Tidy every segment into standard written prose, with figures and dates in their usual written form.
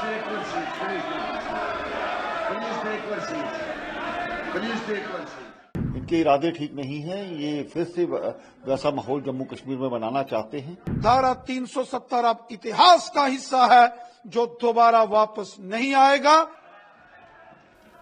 take your seats, please take your seats. Please take your seats. इनके इरादे ठीक नहीं हैं। ये फिर से वैसा माहौल जम्मू कश्मीर में बनाना चाहते हैं। धारा 370 अब इतिहास का हिस्सा है जो दोबारा वापस नहीं आएगा।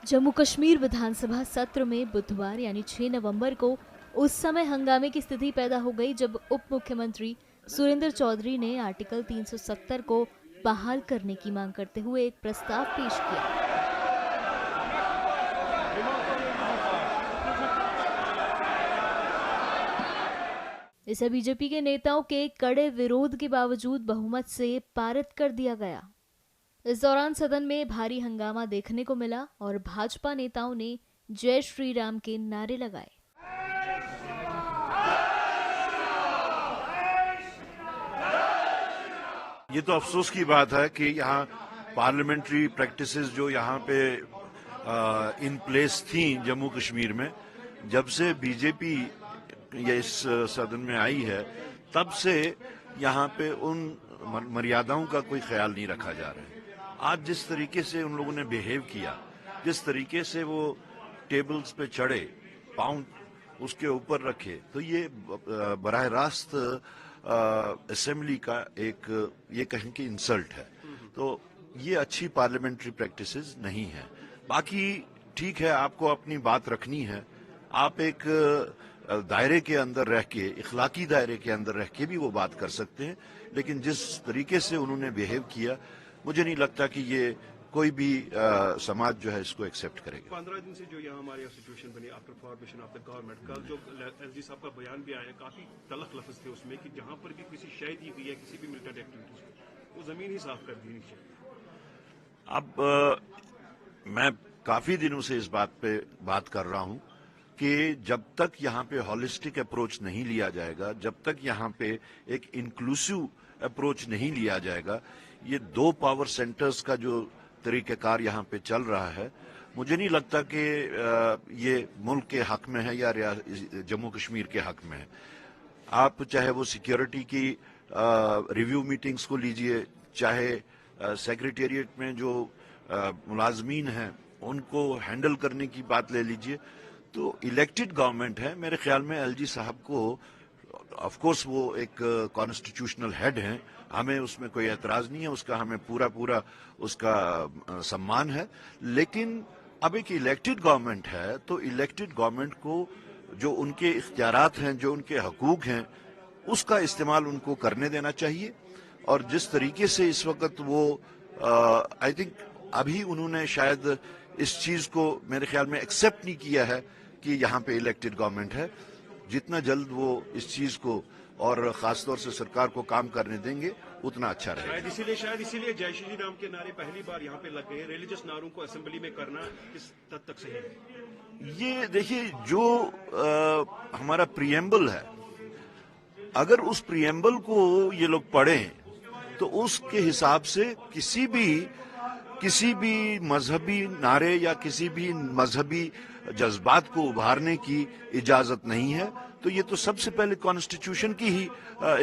जम्मू कश्मीर विधानसभा सत्र में बुधवार यानी 6 नवंबर को उस समय हंगामे की स्थिति पैदा हो गई जब उप मुख्यमंत्री सुरेंद्र चौधरी ने आर्टिकल 370 को बहाल करने की मांग करते हुए एक प्रस्ताव पेश किया। इसे बीजेपी के नेताओं के कड़े विरोध के बावजूद बहुमत से पारित कर दिया गया। इस दौरान सदन में भारी हंगामा देखने को मिला और भाजपा नेताओं ने जय श्री राम के नारे लगाए। ये तो अफसोस की बात है कि यहाँ पार्लियामेंट्री प्रैक्टिसेस जो यहाँ पे इन प्लेस थी जम्मू कश्मीर में, जब से बीजेपी ये इस सदन में आई है तब से यहाँ पे उन मर्यादाओं का कोई ख्याल नहीं रखा जा रहा है। आज जिस तरीके से उन लोगों ने बिहेव किया, जिस तरीके से वो टेबल्स पे चढ़े, पाँव उसके ऊपर रखे, तो ये बराह रास्त असेंबली का एक ये कहें कि इंसल्ट है। तो ये अच्छी पार्लियामेंट्री प्रैक्टिसेस नहीं है। बाकी ठीक है, आपको अपनी बात रखनी है, आप एक दायरे के अंदर रह के, इखलाकी दायरे के अंदर रह के भी वो बात कर सकते हैं, लेकिन जिस तरीके से उन्होंने बिहेव किया, मुझे नहीं लगता कि ये कोई भी समाज जो है इसको एक्सेप्ट करेगा। 15 दिन से जो यहाँ हमारी सिचुएशन बनी after formation of the government, कल जो एलजी साहब का बयान भी आया, काफी तलख लफ्ज थे उसमें कि जहां पर भी किसी शय दी गई है किसी भी मिलिटेंट एक्टिविटीज को, वो जमीन ही साफ कर दी नीचे। अब मैं काफी दिनों से इस बात पे बात कर रहा हूं कि जब तक यहाँ पे हॉलिस्टिक अप्रोच नहीं लिया जाएगा, जब तक यहाँ पे एक इंक्लूसिव अप्रोच नहीं लिया जाएगा, ये 2 पावर सेंटर्स का जो तरीक़ेकार यहाँ पे चल रहा है, मुझे नहीं लगता कि ये मुल्क के हक में है या जम्मू कश्मीर के हक में है। आप चाहे वो सिक्योरिटी की रिव्यू मीटिंग्स को लीजिए, चाहे सेक्रेटेरिएट में जो मुलाजमीन हैं उनको हैंडल करने की बात ले लीजिए, तो इलेक्टेड गवर्नमेंट है। मेरे ख्याल में एलजी साहब को, ऑफ कोर्स वो एक कॉन्स्टिट्यूशनल हेड हैं, हमें उसमें कोई एतराज नहीं है, उसका हमें पूरा उसका सम्मान है, लेकिन अब एक इलेक्टेड गवर्नमेंट है तो इलेक्टेड गवर्नमेंट को जो उनके इख्तियारात हैं, जो उनके हकूक हैं, उसका इस्तेमाल उनको करने देना चाहिए। और जिस तरीके से इस वक्त वो आई थिंक अभी उन्होंने शायद इस चीज को मेरे ख्याल में एक्सेप्ट नहीं किया है कि यहाँ पे इलेक्टेड गवर्नमेंट है। जितना जल्द वो इस चीज को और खासतौर से सरकार को काम करने देंगे उतना अच्छा रहेगा। शायद इसीलिए जय श्री राम के नारे पहली बार यहाँ पे लग गए। रिलीजियस नारों को असेंबली में करना किस हद तक सही है? ये देखिए, जो हमारा प्रीएम्बल है, अगर उस प्रीएम्बल को ये लोग पढ़ें तो उसके हिसाब से किसी भी मजहबी नारे या किसी भी मजहबी जज्बात को उभारने की इजाजत नहीं है। तो ये तो सबसे पहले कॉन्स्टिट्यूशन की ही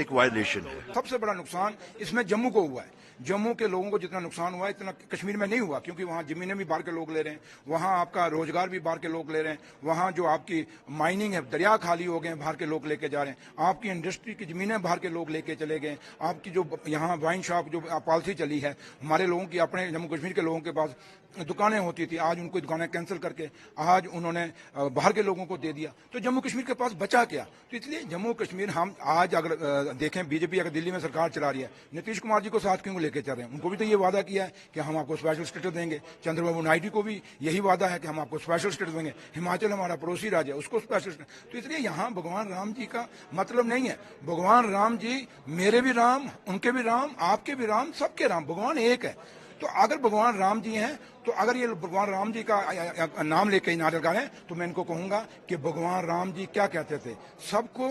एक वायलेशन है। सबसे बड़ा नुकसान इसमें जम्मू को हुआ है। जम्मू के लोगों को जितना नुकसान हुआ है इतना कश्मीर में नहीं हुआ, क्योंकि वहाँ जमीनें भी बाहर के लोग ले रहे हैं, वहाँ आपका रोजगार भी बाहर के लोग ले रहे हैं, वहाँ जो आपकी माइनिंग है, दरिया खाली हो गए, बाहर के लोग लेके जा रहे हैं, आपकी इंडस्ट्री की जमीनें बाहर के लोग लेके चले गए, आपकी जो यहाँ वाइन शॉप जो पॉलिसी चली है, हमारे लोगों की, अपने जम्मू कश्मीर के लोगों के पास दुकानें होती थी, आज उनको दुकानें कैंसिल करके आज उन्होंने बाहर के लोगों को दे दिया। तो जम्मू कश्मीर के पास बचा क्या? तो इसलिए जम्मू कश्मीर हम आज अगर देखें, बीजेपी अगर दिल्ली में सरकार चला रही है, नीतीश कुमार जी को साथ क्यों लेके चल रहे हैं? उनको भी तो ये वादा किया है कि हम आपको स्पेशल स्टेटस देंगे। चंद्रबाबू नायडू को भी यही वादा है कि हम आपको स्पेशल स्टेटस देंगे। हिमाचल हमारा पड़ोसी राज्य है, उसको स्पेशल स्टेटस। तो इसलिए यहाँ भगवान राम जी का मतलब नहीं है। भगवान राम जी मेरे भी राम, उनके भी राम, आपके भी राम, सबके राम, भगवान एक है। तो अगर भगवान राम जी हैं, तो अगर ये भगवान राम जी का नाम लेके नारे लगा रहे हैं, तो मैं इनको कहूंगा कि भगवान राम जी क्या कहते थे, सबको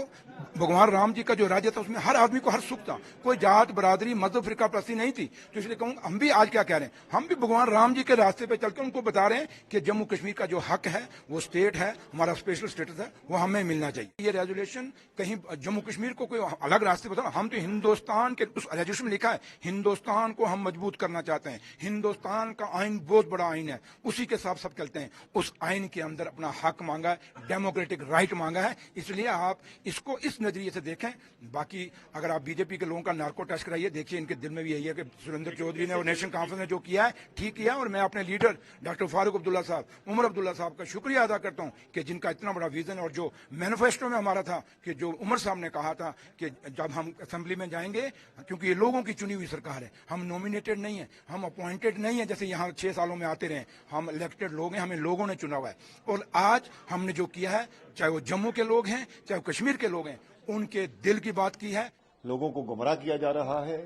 भगवान राम जी का जो राज्य था उसमें हर आदमी को हर सुख था, कोई जात बरादरी मजहब फिरका प्रस्ती नहीं थी। तो इसलिए कहूंगा हम भी आज क्या कह रहे हैं, हम भी भगवान राम जी के रास्ते पे चलकर उनको बता रहे हैं कि जम्मू कश्मीर का जो हक है, वो स्टेट है, हमारा स्पेशल स्टेटस है, वो हमें मिलना चाहिए। ये रेजोल्यूशन कहीं जम्मू कश्मीर को कोई अलग रास्ते बता, हम तो हिंदुस्तान के उस रेजोल्यूशन में लिखा है हिंदुस्तान को हम मजबूत करना चाहते हैं, हिंदुस्तान का आइन बहुत बड़ा आइन है, उसी के साथ सब चलते हैं। उस आइन के अंदर अपना हक मांगा है, डेमोक्रेटिक राइट मांगा है, इसलिए आप इसको इस नजरिए से देखें। बाकी अगर आप बीजेपी के लोगों का नार्को टेस्ट कराइए, देखिए इनके दिल में भी यही है कि सुरेंद्र चौधरी ने और नेशनल कॉन्फ्रेंस ने जो किया है ठीक किया, और मैं अपने लीडर डॉक्टर फारूक अब्दुल्ला साहब, उमर अब्दुल्ला साहब का शुक्रिया अदा करता हूं कि जिनका इतना बड़ा विजन, और जो मैनिफेस्टो में हमारा था कि जो उमर साहब ने कहा था कि जब हम असेंबली में जाएंगे, क्योंकि ये लोगों की चुनी हुई सरकार है, हम नॉमिनेटेड नहीं है, हम अपॉइंटेड नहीं है जैसे यहाँ 6 सालों में आते रहे, हम इलेक्टेड लोग हैं, हमें लोगों ने चुना हुआ है। और आज हमने जो किया है, चाहे वो जम्मू के लोग हैं चाहे वो कश्मीर के लोग हैं, उनके दिल की बात की है। लोगों को गुमराह किया जा रहा है,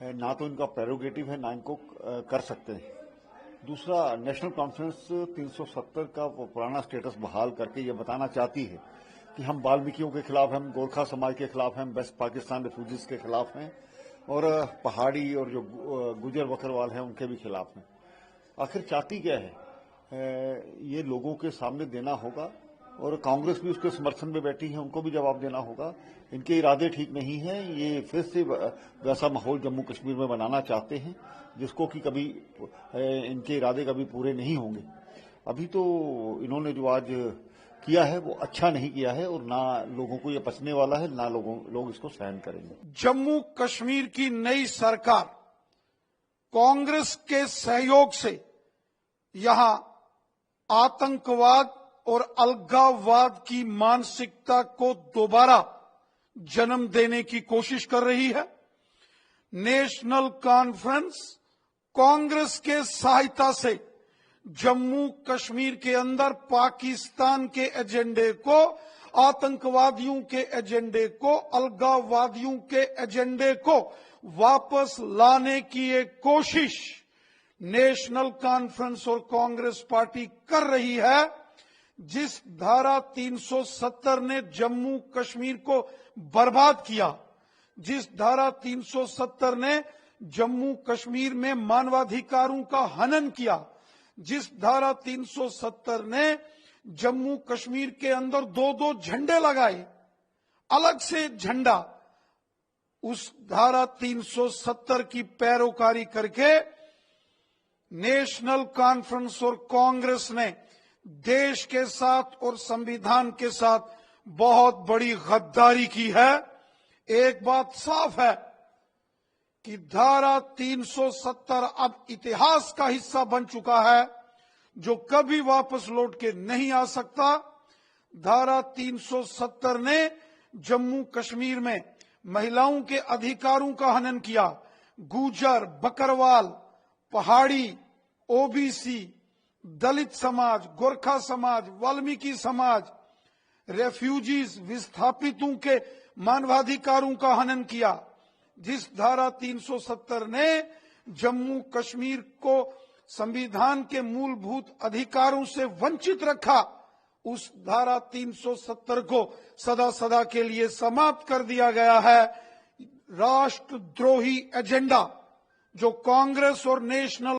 ना तो इनका प्रेरोगेटिव है ना इनको कर सकते हैं। दूसरा, नेशनल कॉन्फ्रेंस 370 का वो पुराना स्टेटस बहाल करके ये बताना चाहती है कि हम वाल्मीकियों के खिलाफ हैं, हम गोरखा समाज के खिलाफ हैं, वेस्ट पाकिस्तान रिफ्यूजीज के खिलाफ हैं, और पहाड़ी और जो गुजर बकरवाल हैं उनके भी खिलाफ हैं। आखिर चाहती क्या है, ये लोगों के सामने देना होगा, और कांग्रेस भी उसके समर्थन में बैठी है, उनको भी जवाब देना होगा। इनके इरादे ठीक नहीं हैं, ये फिर से वैसा माहौल जम्मू कश्मीर में बनाना चाहते हैं जिसको कि कभी इनके इरादे कभी पूरे नहीं होंगे। अभी तो इन्होंने जो आज किया है वो अच्छा नहीं किया है, और ना लोगों को ये पचने वाला है, ना लोग इसको सहन करेंगे। जम्मू कश्मीर की नई सरकार कांग्रेस के सहयोग से यहां आतंकवाद और अलगाववाद की मानसिकता को दोबारा जन्म देने की कोशिश कर रही है। नेशनल कॉन्फ्रेंस कांग्रेस के सहायता से जम्मू कश्मीर के अंदर पाकिस्तान के एजेंडे को, आतंकवादियों के एजेंडे को, अलगाववादियों के एजेंडे को वापस लाने की एक कोशिश नेशनल कॉन्फ्रेंस और कांग्रेस पार्टी कर रही है। जिस धारा 370 ने जम्मू कश्मीर को बर्बाद किया, जिस धारा 370 ने जम्मू कश्मीर में मानवाधिकारों का हनन किया, जिस धारा 370 ने जम्मू कश्मीर के अंदर 2-2 झंडे लगाए, अलग से झंडा, उस धारा 370 की पैरोकारी करके नेशनल कॉन्फ्रेंस और कांग्रेस ने देश के साथ और संविधान के साथ बहुत बड़ी गद्दारी की है। एक बात साफ है कि धारा 370 अब इतिहास का हिस्सा बन चुका है, जो कभी वापस लौट के नहीं आ सकता। धारा 370 ने जम्मू कश्मीर में महिलाओं के अधिकारों का हनन किया। गुजर, बकरवाल, पहाड़ी, ओबीसी, दलित समाज, गोरखा समाज, वाल्मीकि समाज, रेफ्यूजीज, विस्थापितों के मानवाधिकारों का हनन किया। जिस धारा 370 ने जम्मू कश्मीर को संविधान के मूलभूत अधिकारों से वंचित रखा, उस धारा 370 को सदा सदा के लिए समाप्त कर दिया गया है। राष्ट्रद्रोही एजेंडा जो कांग्रेस और नेशनल